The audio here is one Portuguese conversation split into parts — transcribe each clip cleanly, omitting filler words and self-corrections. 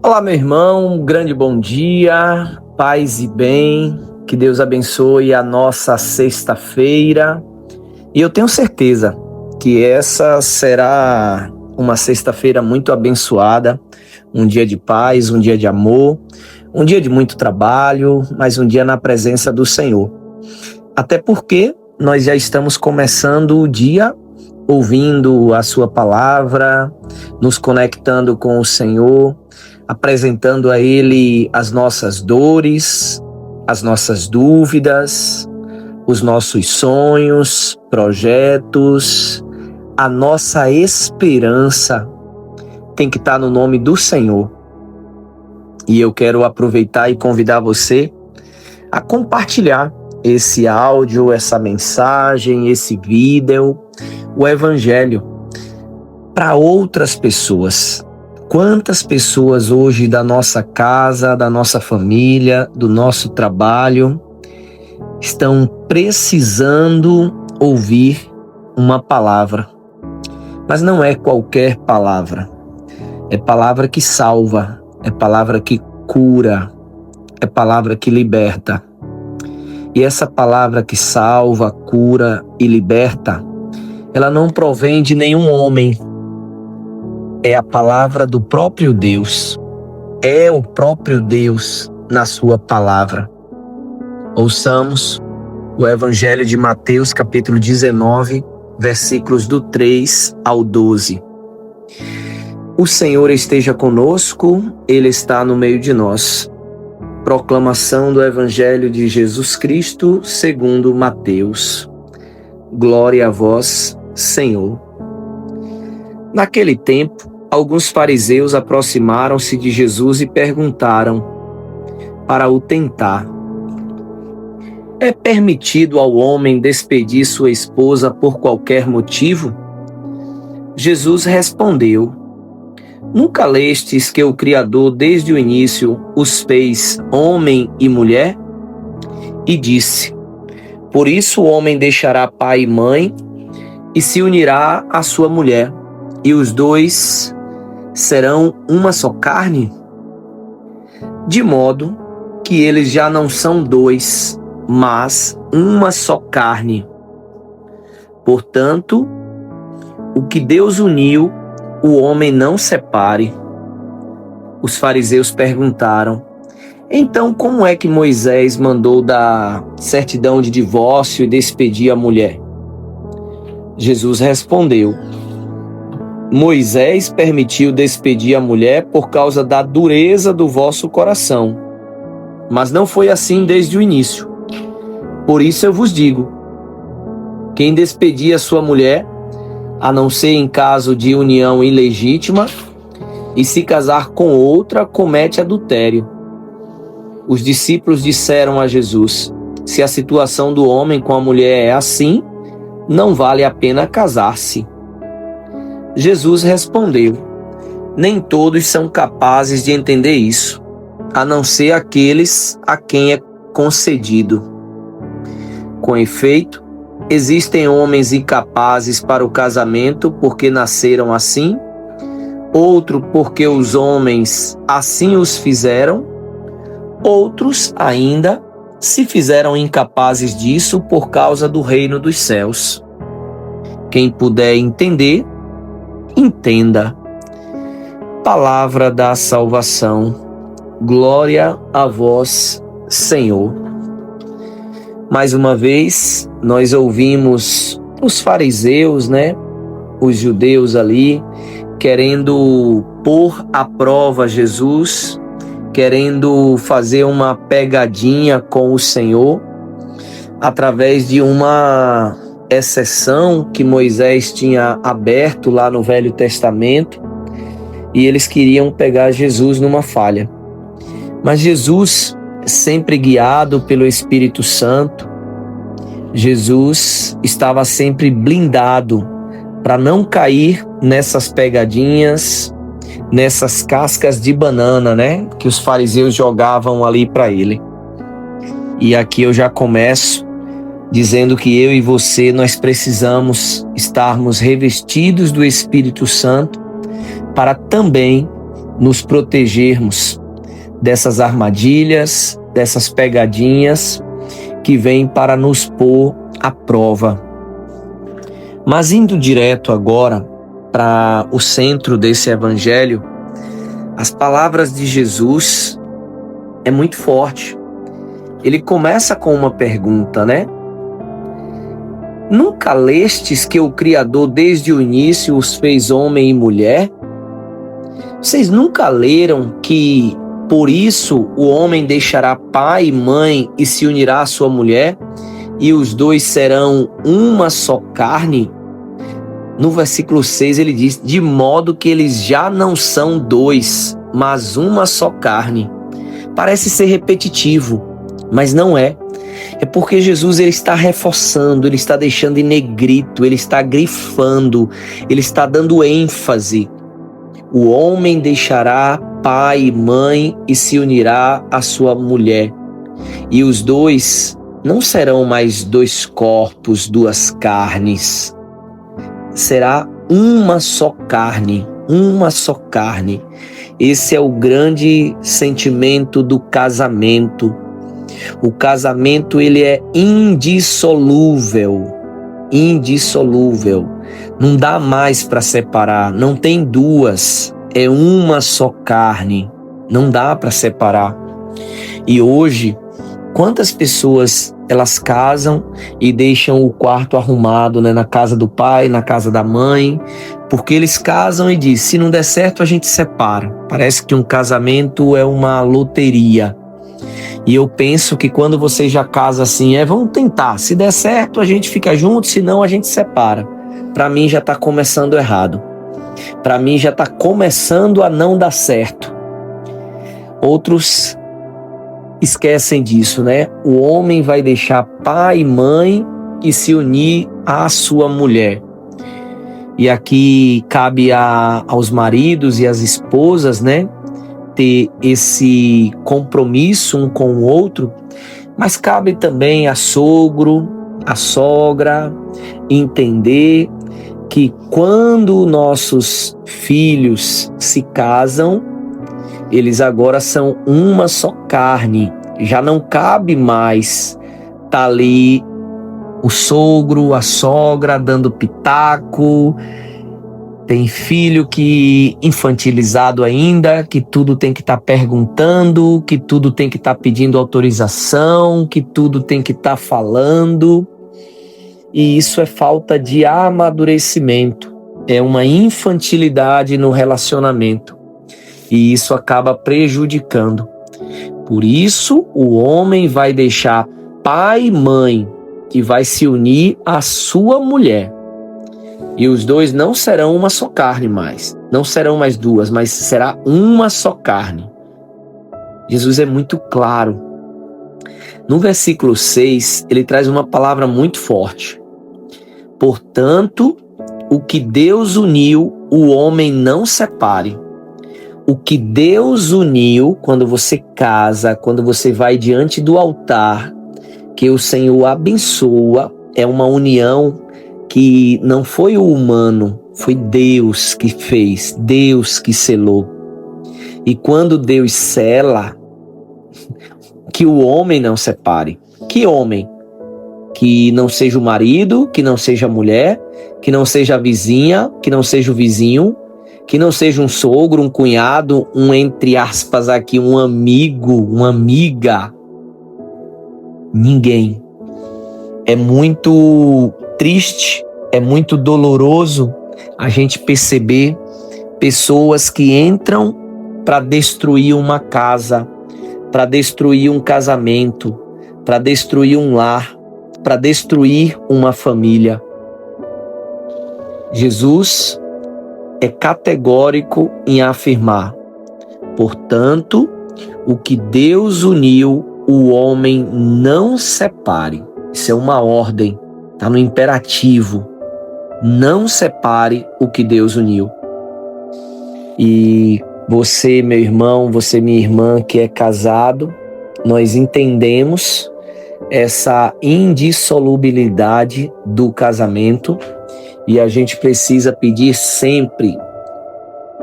Olá, meu irmão, um grande bom dia, paz e bem, que Deus abençoe a nossa sexta-feira. E eu tenho certeza que essa será uma sexta-feira muito abençoada, um dia de paz, um dia de amor, um dia de muito trabalho, mas um dia na presença do Senhor. Até porque nós já estamos começando o dia ouvindo a sua palavra, nos conectando com o Senhor, apresentando a Ele as nossas dores, as nossas dúvidas, os nossos sonhos, projetos, a nossa esperança tem que estar no nome do Senhor. E eu quero aproveitar e convidar você a compartilhar esse áudio, essa mensagem, esse vídeo, o Evangelho para outras pessoas. Quantas pessoas hoje da nossa casa, da nossa família, do nosso trabalho estão precisando ouvir uma palavra, mas não é qualquer palavra, é palavra que salva, é palavra que cura, é palavra que liberta. E essa palavra que salva, cura e liberta, ela não provém de nenhum homem. É a palavra do próprio Deus. É o próprio Deus na sua palavra. Ouçamos o Evangelho de Mateus, capítulo 19, versículos do 3 ao 12. O Senhor esteja conosco, Ele está no meio de nós. Proclamação do Evangelho de Jesus Cristo, segundo Mateus. Glória a vós, Senhor. Naquele tempo, alguns fariseus aproximaram-se de Jesus e perguntaram, para o tentar: é permitido ao homem despedir sua esposa por qualquer motivo? Jesus respondeu: nunca lestes que o Criador desde o início os fez homem e mulher? E disse: por isso o homem deixará pai e mãe e se unirá à sua mulher, e os dois serão uma só carne? De modo que eles já não são dois, mas uma só carne. Portanto, o que Deus uniu, o homem não separe. Os fariseus perguntaram: então como é que Moisés mandou dar certidão de divórcio e despedir a mulher? Jesus respondeu: Moisés permitiu despedir a mulher por causa da dureza do vosso coração, mas não foi assim desde o início. Por isso eu vos digo: quem despedir a sua mulher, a não ser em caso de união ilegítima, e se casar com outra, comete adultério. Os discípulos disseram a Jesus: se a situação do homem com a mulher é assim, não vale a pena casar-se. Jesus respondeu: nem todos são capazes de entender isso, a não ser aqueles a quem é concedido. Com efeito, existem homens incapazes para o casamento porque nasceram assim, outro porque os homens assim os fizeram, outros ainda se fizeram incapazes disso por causa do reino dos céus. Quem puder entender, entenda. Palavra da salvação. Glória a vós, Senhor. Mais uma vez, nós ouvimos os fariseus, os judeus ali, querendo pôr à prova Jesus, querendo fazer uma pegadinha com o Senhor, através de uma exceção que Moisés tinha aberto lá no Velho Testamento, e eles queriam pegar Jesus numa falha. Mas Jesus, sempre guiado pelo Espírito Santo, Jesus estava sempre blindado para não cair nessas pegadinhas, nessas cascas de banana, que os fariseus jogavam ali para ele. E aqui eu já começo dizendo que eu e você, nós precisamos estarmos revestidos do Espírito Santo para também nos protegermos dessas armadilhas, dessas pegadinhas que vêm para nos pôr à prova. Mas indo direto agora para o centro desse evangelho, as palavras de Jesus é muito forte. Ele começa com uma pergunta, né? Nunca lestes que o Criador desde o início os fez homem e mulher? Vocês nunca leram que por isso o homem deixará pai e mãe e se unirá à sua mulher, e os dois serão uma só carne? No versículo 6 ele diz, de modo que eles já não são dois, mas uma só carne. Parece ser repetitivo, mas não é. É porque Jesus ele está reforçando, ele está deixando em negrito, ele está grifando, ele está dando ênfase. O homem deixará pai e mãe e se unirá à sua mulher. E os dois não serão mais dois corpos, duas carnes. Será uma só carne, uma só carne. Esse é o grande sentimento do casamento. O casamento ele é indissolúvel, indissolúvel. Não dá mais para separar, não tem duas, é uma só carne. Não dá para separar. E hoje, quantas pessoas elas casam e deixam o quarto arrumado, né, na casa do pai, na casa da mãe, porque eles casam e dizem, se não der certo a gente separa. Parece que um casamento é uma loteria. E eu penso que quando você já casa assim, vamos tentar, se der certo a gente fica junto, se não a gente separa. Para mim já está começando errado. Para mim já está começando a não dar certo. Outros esquecem disso, né? O homem vai deixar pai e mãe e se unir à sua mulher. E aqui cabe aos maridos e às esposas, né, ter esse compromisso um com o outro, mas cabe também a sogro, a sogra, entender que quando nossos filhos se casam, eles agora são uma só carne. Já não cabe mais tá ali o sogro, a sogra dando pitaco. Tem filho que infantilizado ainda, que tudo tem que estar perguntando, que tudo tem que estar pedindo autorização, que tudo tem que estar falando. E isso é falta de amadurecimento, é uma infantilidade no relacionamento. E isso acaba prejudicando. Por isso, o homem vai deixar pai e mãe e vai se unir à sua mulher. E os dois não serão uma só carne mais. Não serão mais duas, mas será uma só carne. Jesus é muito claro. No versículo 6, ele traz uma palavra muito forte. Portanto, o que Deus uniu, o homem não separe. O que Deus uniu, quando você casa, quando você vai diante do altar, que o Senhor abençoa, é uma união que não foi o humano, foi Deus que fez, Deus que selou. E quando Deus sela, que o homem não separe. Que homem? Que não seja o marido, que não seja a mulher, que não seja a vizinha, que não seja o vizinho, que não seja um sogro, um cunhado, um, entre aspas aqui, um amigo, uma amiga. Ninguém. É muito triste, é muito doloroso a gente perceber pessoas que entram para destruir uma casa, para destruir um casamento, para destruir um lar, para destruir uma família. Jesus é categórico em afirmar: portanto, o que Deus uniu, o homem não separe. Isso é uma ordem, está no imperativo. Não separe o que Deus uniu. E você, meu irmão, você, minha irmã, que é casado, nós entendemos essa indissolubilidade do casamento e a gente precisa pedir sempre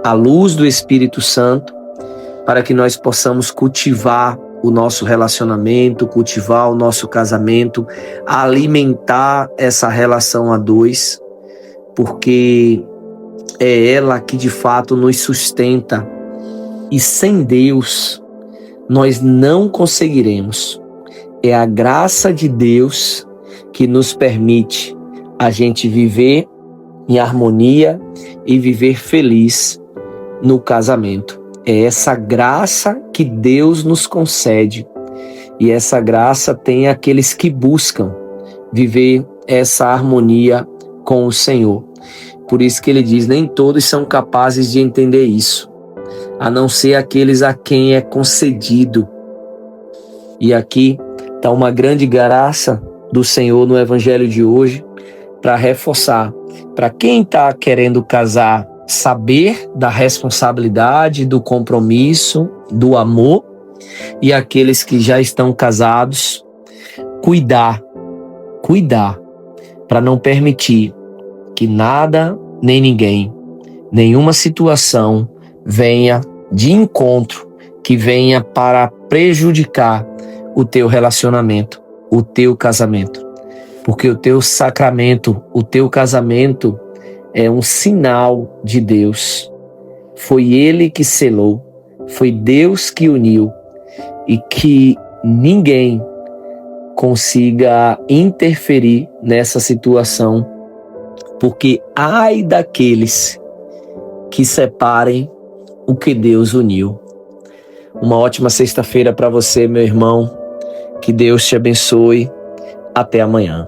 a luz do Espírito Santo, para que nós possamos cultivar o nosso relacionamento, cultivar o nosso casamento, alimentar essa relação a dois, porque é ela que de fato nos sustenta. E sem Deus, nós não conseguiremos. É a graça de Deus que nos permite a gente viver em harmonia e viver feliz no casamento. É essa graça que Deus nos concede. E essa graça tem aqueles que buscam viver essa harmonia com o Senhor. Por isso que ele diz, nem todos são capazes de entender isso, a não ser aqueles a quem é concedido. E aqui está uma grande graça do Senhor no Evangelho de hoje, para reforçar, para quem está querendo casar, saber da responsabilidade, do compromisso, do amor, e aqueles que já estão casados, cuidar, para não permitir que nada, nem ninguém, nenhuma situação venha de encontro, que venha para prejudicar o teu relacionamento, o teu casamento. Porque o teu sacramento, o teu casamento é um sinal de Deus. Foi Ele que selou, foi Deus que uniu, e que ninguém consiga interferir nessa situação, porque ai daqueles que separem o que Deus uniu. Uma ótima sexta-feira para você, meu irmão. Que Deus te abençoe. Até amanhã.